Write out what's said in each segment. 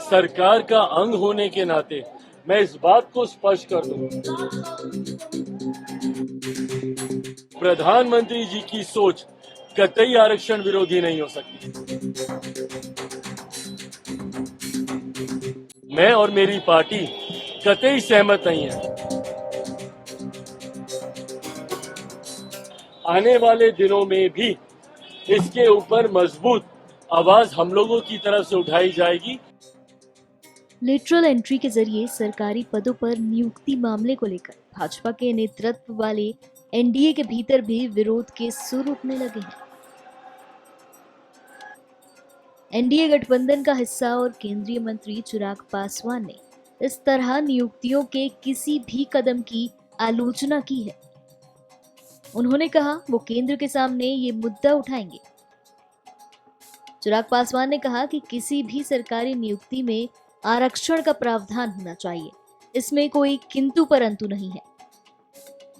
सरकार का अंग होने के नाते मैं इस बात को स्पष्ट कर दूं, प्रधानमंत्री जी की सोच कतई आरक्षण विरोधी नहीं हो सकती। मैं और मेरी पार्टी कतई सहमत नहीं है। आने वाले दिनों में भी इसके ऊपर मजबूत आवाज हम लोगों की तरफ से उठाई जाएगी। लेटरल एंट्री के जरिए सरकारी पदों पर नियुक्ति मामले को लेकर भाजपा के नेतृत्व वाले एनडीए के भीतर भी विरोध के सुर उठने लगे हैं। एनडीए गठबंधन का हिस्सा और केंद्रीय मंत्री चिराग पासवान ने इस तरह नियुक्तियों के किसी भी कदम की आलोचना की है। उन्होंने कहा वो केंद्र के सामने ये मुद्दा उठाएंगे। चिराग पासवान ने कहा कि किसी भी सरकारी नियुक्ति में आरक्षण का प्रावधान होना चाहिए, इसमें कोई किंतु परंतु नहीं है।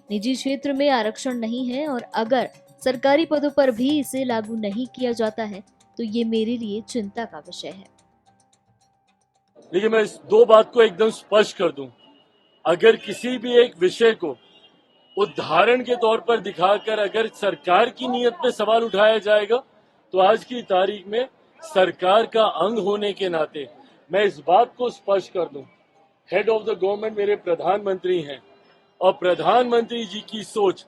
निजी क्षेत्र में आरक्षण नहीं है और अगर सरकारी पदों पर भी इसे लागू नहीं किया जाता है तो ये मेरे लिए चिंता का विषय है। देखिए, मैं इस दो बात को एकदम स्पष्ट कर दूं, अगर किसी भी एक विषय को उदाहरण के तौर पर दिखाकर अगर सरकार की नीयत पे सवाल उठाया जाएगा तो आज की तारीख में सरकार का अंग होने के नाते मैं इस बात को स्पष्ट कर दूं, हेड ऑफ द गवर्नमेंट मेरे प्रधानमंत्री हैं और प्रधानमंत्री जी की सोच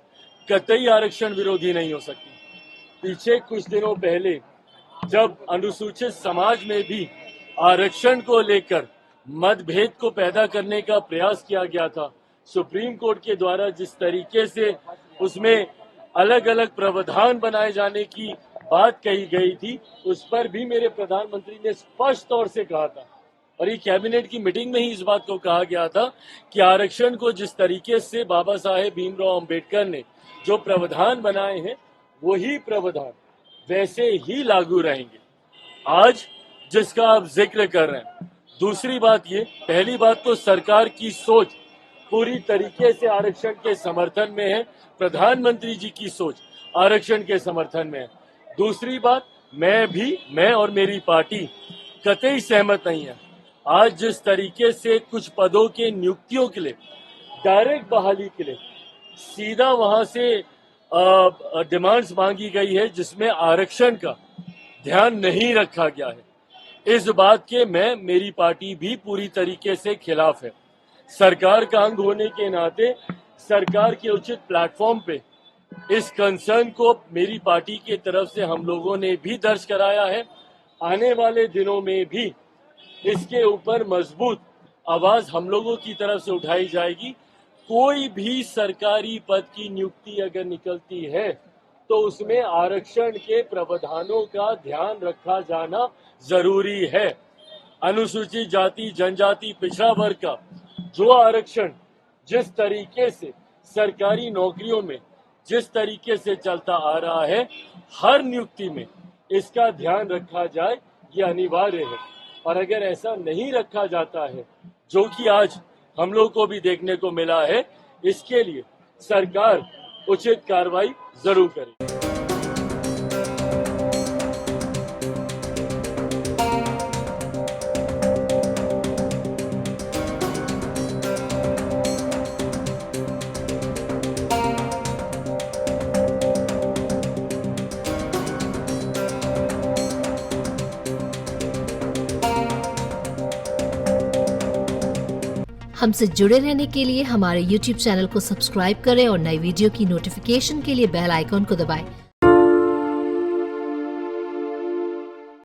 कतई आरक्षण विरोधी नहीं हो सकती। पीछे कुछ दिनों पहले जब अनुसूचित समाज में भी आरक्षण को लेकर मतभेद को पैदा करने का प्रयास किया गया था, सुप्रीम कोर्ट के द्वारा जिस तरीके से उसमें अलग अलग प्रावधान बनाए जाने की बात कही गई थी, उस पर भी मेरे प्रधानमंत्री ने स्पष्ट तौर से कहा था और ये कैबिनेट की मीटिंग में ही इस बात को कहा गया था कि आरक्षण को जिस तरीके से बाबा साहेब भीमराव अंबेडकर ने जो प्रावधान बनाए हैं वही प्रावधान वैसे ही लागू रहेंगे। आज जिसका आप जिक्र कर रहे हैं, दूसरी बात ये, पहली बात तो सरकार की सोच पूरी तरीके से आरक्षण के समर्थन में है, प्रधानमंत्री जी की सोच आरक्षण के समर्थन में है। दूसरी बात, मैं और मेरी पार्टी कतई सहमत नहीं है। आज जिस तरीके से कुछ पदों के नियुक्तियों के लिए डायरेक्ट बहाली के लिए सीधा वहां से डिमांड्स मांगी गई है जिसमें आरक्षण का ध्यान नहीं रखा गया है, इस बात के मेरी पार्टी भी पूरी तरीके से खिलाफ है। सरकार का अंग होने के नाते सरकार के उचित प्लेटफॉर्म पे इस कंसर्न को मेरी पार्टी की तरफ से हम लोगों ने भी दर्ज कराया है। आने वाले दिनों में भी इसके ऊपर मजबूत आवाज हम लोगों की तरफ से उठाई जाएगी। कोई भी सरकारी पद की नियुक्ति अगर निकलती है तो उसमें आरक्षण के प्रावधानों का ध्यान रखा जाना जरूरी है। अनुसूचित जाति, जनजाति, पिछड़ा वर्ग का जो आरक्षण जिस तरीके से सरकारी नौकरियों में जिस तरीके से चलता आ रहा है, हर नियुक्ति में इसका ध्यान रखा जाए, ये अनिवार्य है। और अगर ऐसा नहीं रखा जाता है, जो कि आज हम लोग को भी देखने को मिला है, इसके लिए सरकार उचित कार्रवाई जरूर करे। हमसे जुड़े रहने के लिए हमारे YouTube चैनल को सब्सक्राइब करें और नई वीडियो की नोटिफिकेशन के लिए बेल आइकॉन को दबाएं।